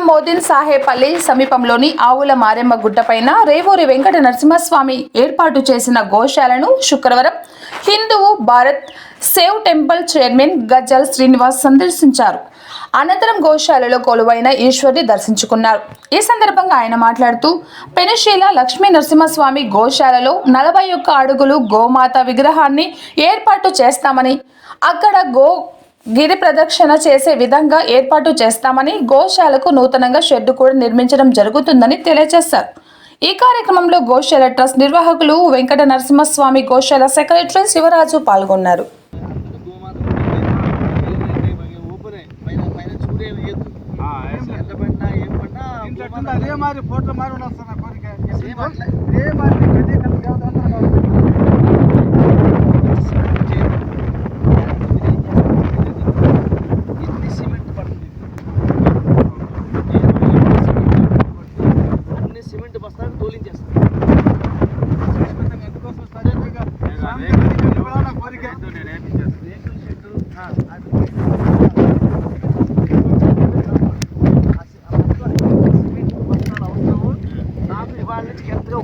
మోదిన్ సాహేపల్లి సమీపంలోని ఆవుల మారెమ్మ గుట్టపైన రేవూరి వెంకట నరసింహస్వామి ఏర్పాటు చేసిన గోశాలను శుక్రవారం హిందువు Bharat save temple chairman Gajjal Srinivas సందర్శించారు. అనంతరం గోశాలలో కొలువైన ఈశ్వరిని దర్శించుకున్నారు. ఈ సందర్భంగా ఆయన మాట్లాడుతూ పెనుశీల లక్ష్మీ నరసింహస్వామి గోశాలలో 41 అడుగులు గోమాత విగ్రహాన్ని ఏర్పాటు చేస్తామని, అక్కడ గిరి ప్రదక్షిణ చేసే విధంగా ఏర్పాటు చేస్తామని, గోశాలకు నూతనంగా షెడ్డు కూడా నిర్మించడం జరుగుతుందని తెలియజేశారు. ఈ కార్యక్రమంలో గోశాల ట్రస్ట్ నిర్వాహకులు వెంకట నరసింహస్వామి గోశాల సెక్రటరీ శివరాజు పాల్గొన్నారు.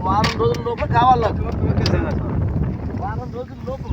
వారం రోజుల లోపల కావాలి. వారం రోజుల లోపల